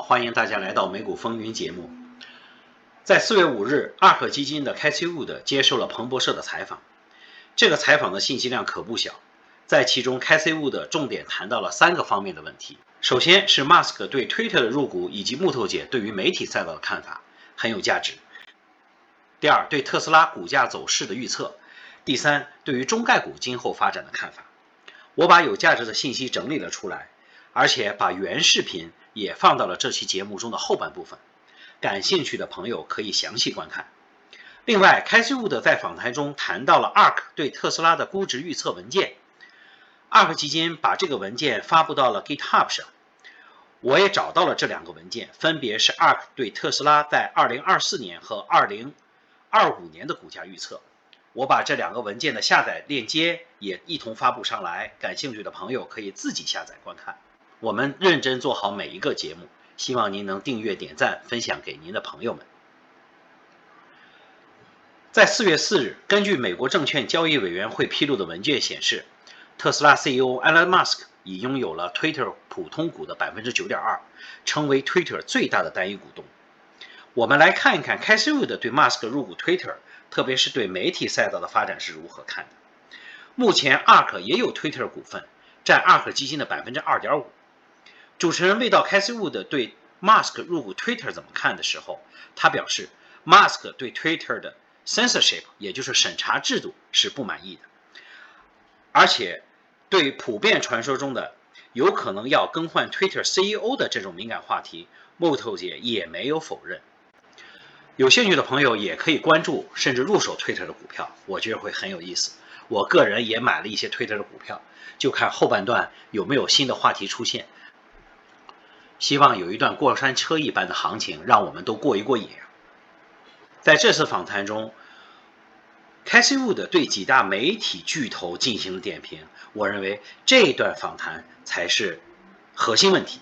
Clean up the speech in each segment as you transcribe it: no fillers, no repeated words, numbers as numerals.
欢迎大家来到美股风云节目。在4月5日，ARK基金的Cathie Wood接受了彭博社的采访。这个采访的信息量可不小，在其中Cathie Wood重点谈到了3个方面的问题。首先是 Musk 对 Twitter 的入股以及木头姐对于媒体赛道的看法，很有价值。第二，对特斯拉股价走势的预测。第三，对于中概股今后发展的看法。我把有价值的信息整理了出来，而且把原视频也放到了这期节目中的后半部分，感兴趣的朋友可以详细观看。另外，Cathie Wood在访谈中谈到了 ARK 对特斯拉的估值预测文件。ARK 基金把这个文件发布到了 Gitbub 上，我也找到了这2个文件，分别是 ARK 对特斯拉在2024年和2025年的股价预测。我把这2个文件的下载链接也一同发布上来，感兴趣的朋友可以自己下载观看。我们认真做好每一个节目，希望您能订阅、点赞、分享给您的朋友们。在4月4日，根据美国证券交易委员会披露的文件显示，特斯拉 CEO Elon Musk 已拥有了 Twitter 普通股的 9.2%， 成为 Twitter 最大的单一股东。我们来看一看 Cathie Wood对 Musk 入股 Twitter， 特别是对媒体赛道的发展是如何看的。目前 ARK 也有 Twitter 股份，占 ARK 基金的 2.5%。主持人问到 Cathie Wood对 Musk 入股 Twitter 怎么看的时候，他表示 Musk 对 Twitter 的 censorship， 也就是审查制度是不满意的，而且对普遍传说中的有可能要更换 Twitter CEO 的这种敏感话题，木头姐也没有否认。有兴趣的朋友也可以关注甚至入手 Twitter 的股票，我觉得会很有意思。我个人也买了一些 Twitter 的股票，就看后半段有没有新的话题出现。希望有一段过山车一般的行情，让我们都过一过瘾。在这次访谈中， Cathie Wood 对几大媒体巨头进行了点评，我认为这段访谈才是核心问题。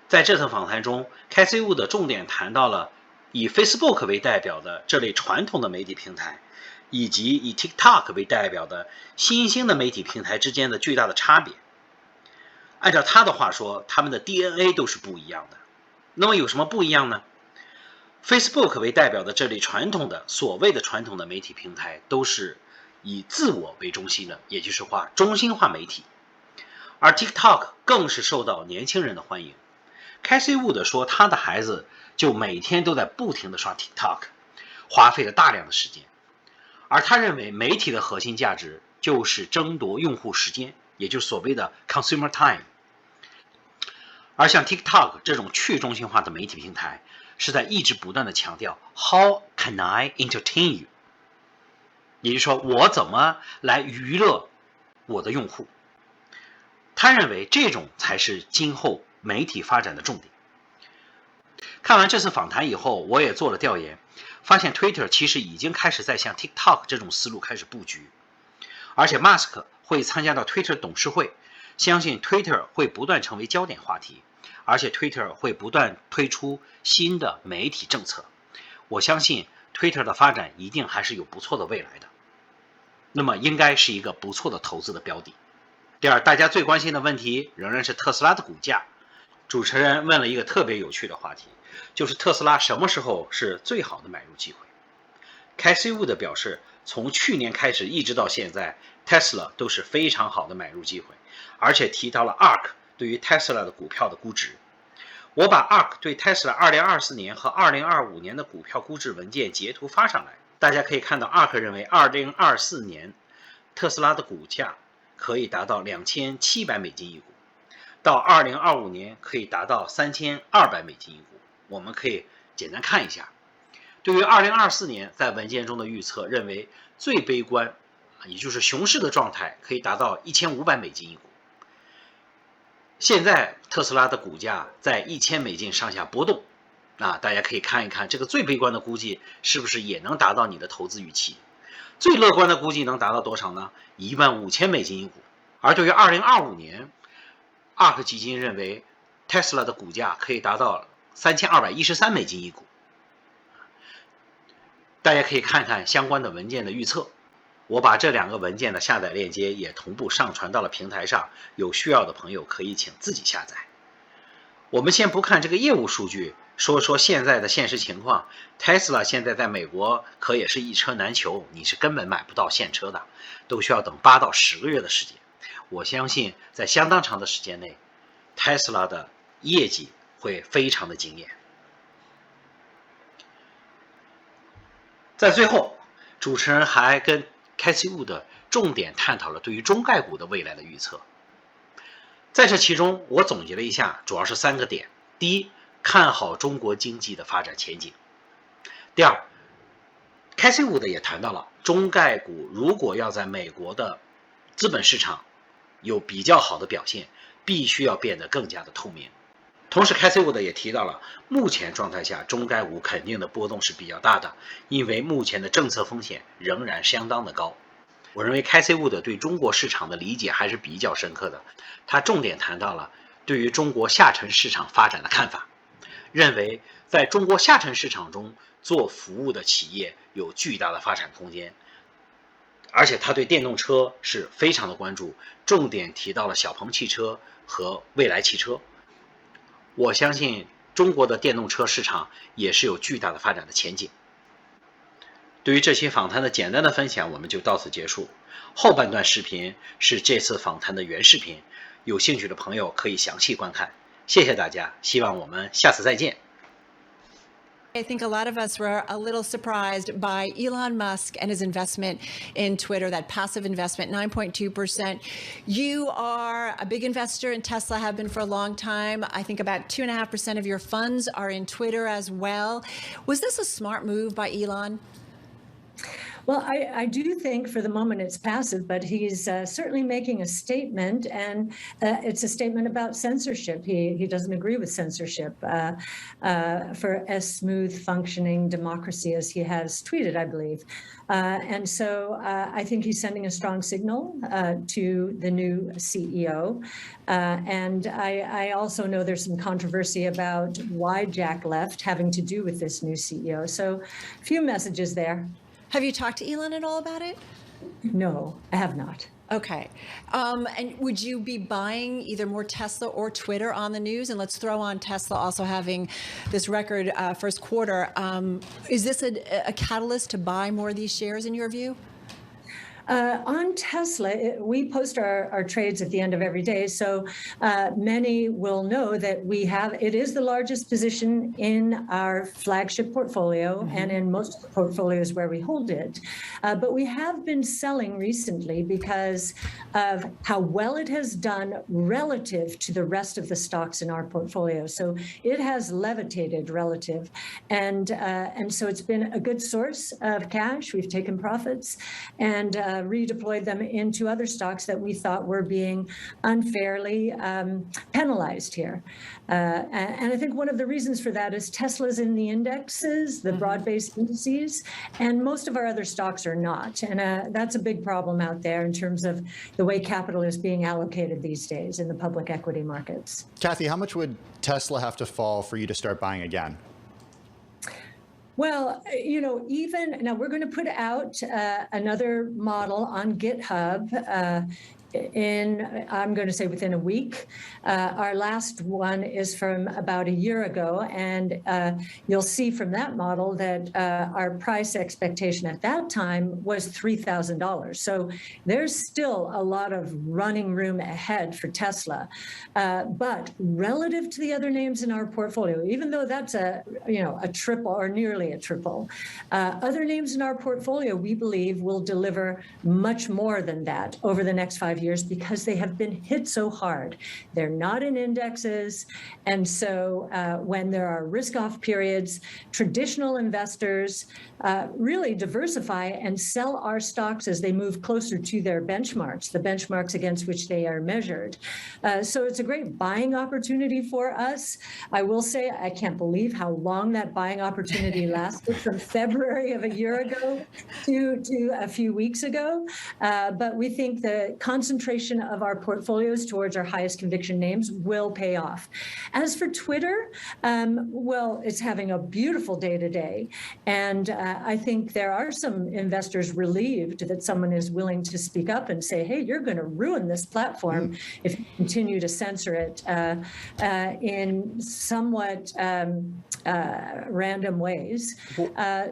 在这次访谈中， Cathie Wood 重点谈到了以 Facebook 为代表的这类传统的媒体平台，以及以 TikTok 为代表的新兴的媒体平台之间的巨大的差别。按照他的话说，他们的 DNA 都是不一样的。那么有什么不一样呢？ Facebook 为代表的这类所谓的传统的媒体平台都是以自我为中心的，也就是中心化媒体。而 TikTok 更是受到年轻人的欢迎。Cathie Wood 说他的孩子就每天都在不停地刷 TikTok， 花费了大量的时间。而他认为媒体的核心价值就是争夺用户时间，也就是所谓的 consumer time。而像 TikTok 这种去中心化的媒体平台，是在一直不断的强调 How can I entertain you， 也就是说我怎么来娱乐我的用户。他认为这种才是今后媒体发展的重点。看完这次访谈以后，我也做了调研，发现 Twitter 其实已经开始在向 TikTok 这种思路开始布局，而且 Musk 会参加到 Twitter 董事会，相信 Twitter 会不断成为焦点话题，而且 Twitter 会不断推出新的媒体政策。我相信 Twitter 的发展一定还是有不错的未来的，那么应该是一个不错的投资的标的。第二，大家最关心的问题仍然是特斯拉的股价。主持人问了一个特别有趣的话题，就是特斯拉什么时候是最好的买入机会。Cathie Wood 表示，从去年开始一直到现在， Tesla 都是非常好的买入机会，而且提到了 ARK 对于 Tesla 的股票的估值。我把 ARK 对 Tesla 2024年和2025年的股票估值文件截图发上来，大家可以看到 ARK 认为2024年特斯拉的股价可以达到$2700一股，到2025年可以达到$3200一股。我们可以简单看一下。对于2024年，在文件中的预测认为最悲观，也就是熊市的状态，可以达到$1500一股。现在特斯拉的股价在$1000上下波动，大家可以看一看这个最悲观的估计是不是也能达到你的投资预期。最乐观的估计能达到多少呢？$15000一股。而对于2025年，ARK 基金认为 Tesla 的股价可以达到$3213一股。大家可以看看相关的文件的预测。我把这2个文件的下载链接也同步上传到了平台上，有需要的朋友可以请自己下载。我们先不看这个业务数据，说说现在的现实情况。Tesla 现在在美国可也是一车难求，你是根本买不到现车的，都需要等8到10个月的时间。我相信在相当长的时间内 ，Tesla 的业绩会非常的惊艳。在最后，主持人还跟 Cathie Wood 重点探讨了对于中概股的未来的预测。在这其中，我总结了一下，主要是3个点。第一，看好中国经济的发展前景。第二，Cathie Wood也谈到了中概股如果要在美国的资本市场有比较好的表现，必须要变得更加的透明。同时 Cathie Wood 也提到了目前状态下中概股肯定的波动是比较大的，因为目前的政策风险仍然相当的高。我认为 Cathie Wood 对中国市场的理解还是比较深刻的，他重点谈到了对于中国下沉市场发展的看法，认为在中国下沉市场中做服务的企业有巨大的发展空间，而且他对电动车是非常的关注，重点提到了小鹏汽车和蔚来汽车。我相信中国的电动车市场也是有巨大的发展的前景。对于这期访谈的简单的分享，我们就到此结束。后半段视频是这次访谈的原视频，有兴趣的朋友可以详细观看。谢谢大家，希望我们下次再见。I think a lot of us were a little surprised by Elon Musk and his investment in Twitter, that passive investment, 9.2%. You are a big investor in Tesla, have been for a long time. I think about 2.5% of your funds are in Twitter as well. Was this a smart move by Elon? Well, I do think for the moment it's passive, but he's certainly making a statement, and it's a statement about censorship. He doesn't agree with censorship for a smooth functioning democracy, as he has tweeted, I believe. And so I think he's sending a strong signal to the new CEO. And I also know there's some controversy about why Jack left, having to do with this new CEO. So a few messages there. Have you talked to Elon at all about it? No, I have not. Okay. And would you be buying either more Tesla or Twitter on the news? And let's throw on Tesla also having this record first quarter. Is this a catalyst to buy more of these shares in your view? On Tesla, we post our trades at the end of every day, so many will know that it is the largest position in our flagship portfolio and in most of the portfolios where we hold it. But we have been selling recently because of how well it has done relative to the rest of the stocks in our portfolio. So it has levitated relative, and so it's been a good source of cash. We've taken profits and redeployed them into other stocks that we thought were being unfairly penalized here. And I think one of the reasons for that is Tesla's in the indexes, the broad-based indices, and most of our other stocks are not. And that's a big problem out there in terms of the way capital is being allocated these days in the public equity markets. Cathie, how much would Tesla have to fall for you to start buying again? Well, even now we're going to put out another model on GitHub I'm going to say within a week. Our last one is from about a year ago, and you'll see from that model that our price expectation at that time was $3,000. So there's still a lot of running room ahead for Tesla. But relative to the other names in our portfolio, even though that's a triple or nearly a triple, other names in our portfolio we believe will deliver much more than that over the next 5 years because they have been hit so hard. They're not in indexes. And so when there are risk-off periods, traditional investors really diversify and sell our stocks as they move closer to their benchmarks, the benchmarks against which they are measured. So it's a great buying opportunity for us. I will say I can't believe how long that buying opportunity lasted from February of a year ago to a few weeks ago. But we think the concentration concentration of our portfolios towards our highest conviction names will pay off. As for Twitter, well, it's having a beautiful day today. And I think there are some investors relieved that someone is willing to speak up and say, hey, you're going to ruin this platform if you continue to censor it in somewhat random ways.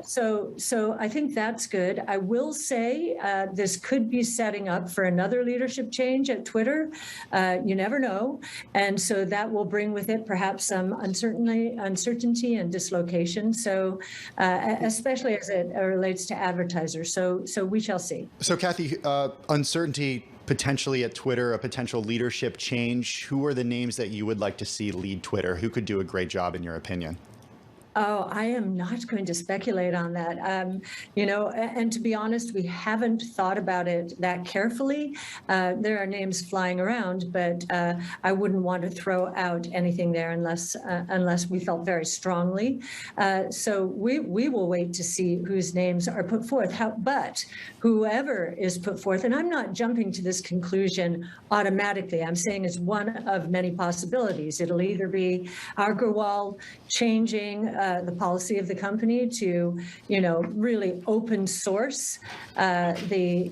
So I think that's good. I will say this could be setting up for another leadership change at Twitter. You never know. And so that will bring with it perhaps some uncertainty and dislocation. So especially as it relates to advertisers. So we shall see. So Cathie, uncertainty potentially at Twitter, a potential leadership change. Who are the names that you would like to see lead Twitter? Who could do a great job in your opinion? Oh, I am not going to speculate on that. And to be honest, we haven't thought about it that carefully. There are names flying around, but I wouldn't want to throw out anything there unless we felt very strongly. So we will wait to see whose names are put forth. But whoever is put forth, and I'm not jumping to this conclusion automatically. I'm saying it's one of many possibilities. It'll either be Agarwal changing the policy of the company to, really open source the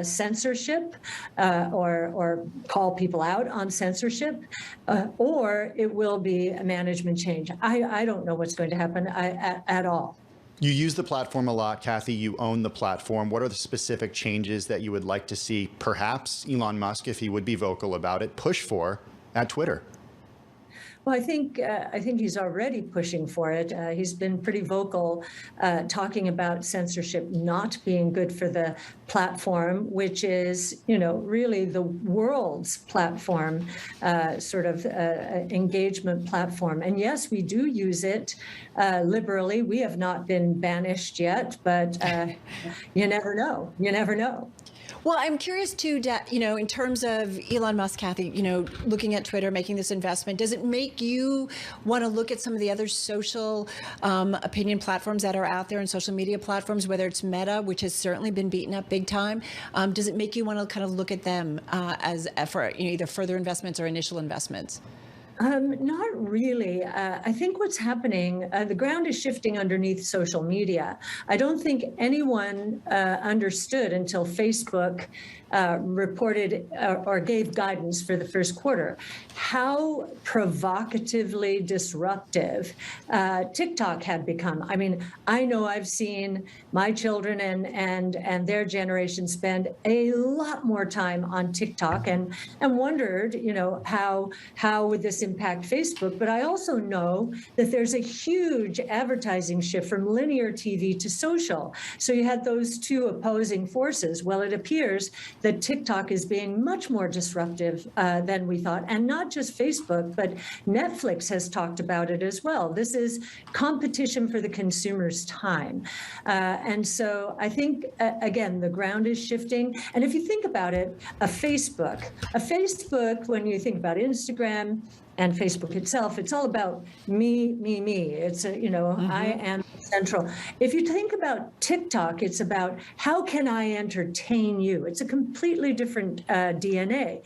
censorship or call people out on censorship, or it will be a management change. I don't know what's going to happen at all. You use the platform a lot, Cathie. You own the platform. What are the specific changes that you would like to see, perhaps Elon Musk, if he would be vocal about it, push for at Twitter? Well, I think he's already pushing for it. He's been pretty vocal, talking about censorship not being good for the platform, which is, really the world's platform, engagement platform. And yes, we do use it liberally. We have not been banished yet, but you never know. You never know. Well, I'm curious too, in terms of Elon Musk, Cathie, looking at Twitter, making this investment, does it make you want to look at some of the other social opinion platforms that are out there and social media platforms, whether it's Meta, which has certainly been beaten up big time? Does it make you want to kind of look at them as for either further investments or initial investments? Not really. I think what's happening, the ground is shifting underneath social media. I don't think anyone understood until Facebook reported or gave guidance for the first quarter how provocatively disruptive TikTok had become. I mean, I know I've seen my children and their generation spend a lot more time on TikTok and wondered, how would this impact Facebook? But I also know that there's a huge advertising shift from linear TV to social. So you had those two opposing forces. Well, it appears that TikTok is being much more disruptive than we thought. And not just Facebook, but Netflix has talked about it as well. This is competition for the consumer's time. And so I think, again, the ground is shifting. And if you think about it, a Facebook, when you think about Instagram, and Facebook itself, it's all about me. It's, I am central. If you think about TikTok, it's about how can I entertain you? It's a completely different DNA.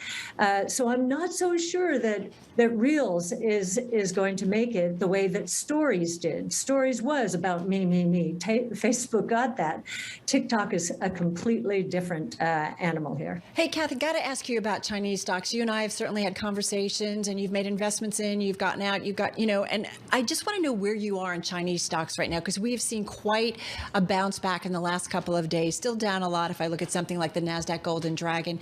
So I'm not so sure that Reels is going to make it the way that Stories did. Stories was about me. Facebook got that. TikTok is a completely different animal here. Hey, Cathie, got to ask you about Chinese stocks. You and I have certainly had conversations, and you've made investments in, you've gotten out, and I just want to know where you are in Chinese stocks right now, because we have seen quite a bounce back in the last couple of days, still down a lot if I look at something like the NASDAQ Golden Dragon.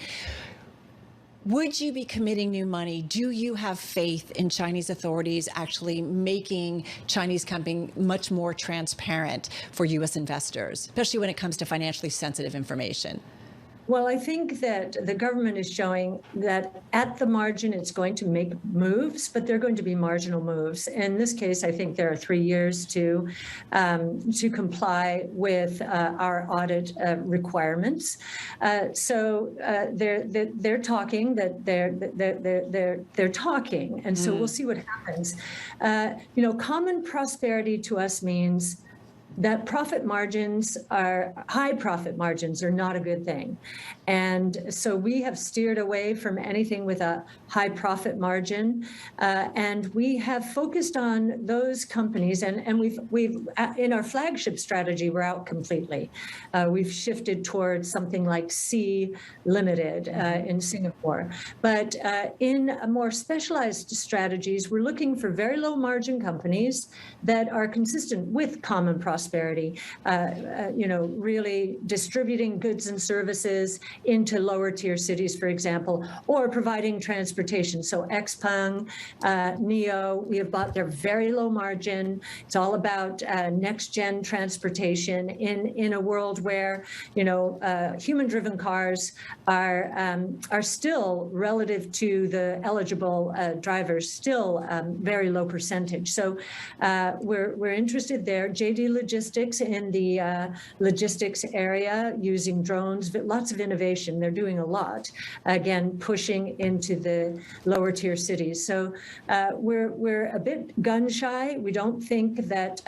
Would you be committing new money? Do you have faith in Chinese authorities actually making Chinese company much more transparent for U.S. investors, especially when it comes to financially sensitive information? Well, I think that the government is showing that at the margin, it's going to make moves, but they're going to be marginal moves. In this case, I think there are 3 years to comply with our audit requirements. So they're talking that they're talking, and so we'll see what happens. Common prosperity to us means that high profit margins are not a good thing. And so we have steered away from anything with a high profit margin. And we have focused on those companies, and we've in our flagship strategy, we're out completely. We've shifted towards something like C Limited in Singapore. But in more specialized strategies, we're looking for very low margin companies that are consistent with common prosperity, really distributing goods and services into lower tier cities, for example, or providing transportation. So XPeng, NEO, we have bought their very low margin. It's all about next gen transportation in a world where, human-driven cars are still, relative to the eligible drivers, still very low percentage. So we're interested there. JD Logistics in the logistics area, using drones, lots of innovation. They're doing a lot, again, pushing into the lower tier cities. So we're a bit gun shy. We don't think that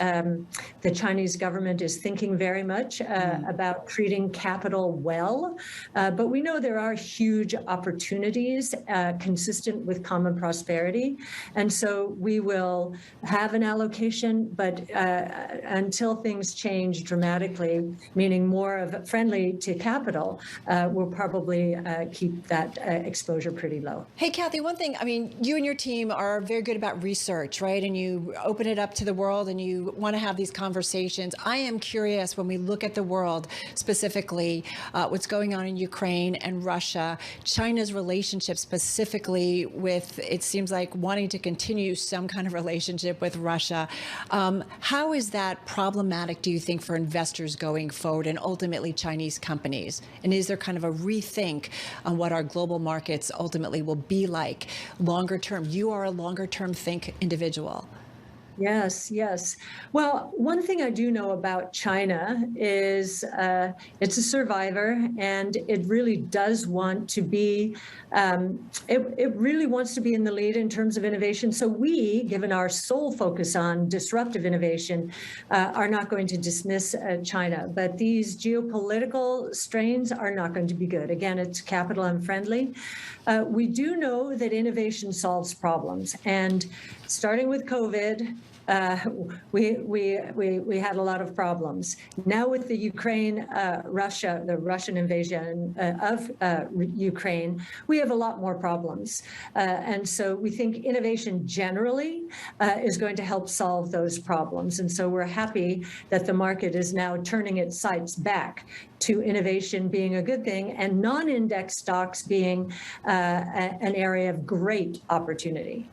the Chinese government is thinking very much about treating capital well, but we know there are huge opportunities consistent with common prosperity. And so we will have an allocation, but until things change dramatically, meaning more of friendly to capital, we'll probably keep that exposure pretty low. Hey, Cathie, one thing, you and your team are very good about research, right? And you open it up to the world and you want to have these conversations. I am curious, when we look at the world, specifically what's going on in Ukraine and Russia, China's relationship specifically with, it seems like, wanting to continue some kind of relationship with Russia. How is that problematic, do you think, for investors going forward and ultimately Chinese companies? And is there kind of a rethink on what our global markets ultimately will be like longer term? You are a longer term think individual. Yes, yes. Well, one thing I do know about China is it's a survivor, and it really does want to be, it really wants to be in the lead in terms of innovation. So we, given our sole focus on disruptive innovation, are not going to dismiss China. But these geopolitical strains are not going to be good. Again, it's capital unfriendly. We do know that innovation solves problems. And starting with COVID, we had a lot of problems. Now with the the Russian invasion of Ukraine, we have a lot more problems. And so we think innovation generally is going to help solve those problems. And so we're happy that the market is now turning its sights back to innovation being a good thing and non-index stocks being an area of great opportunity.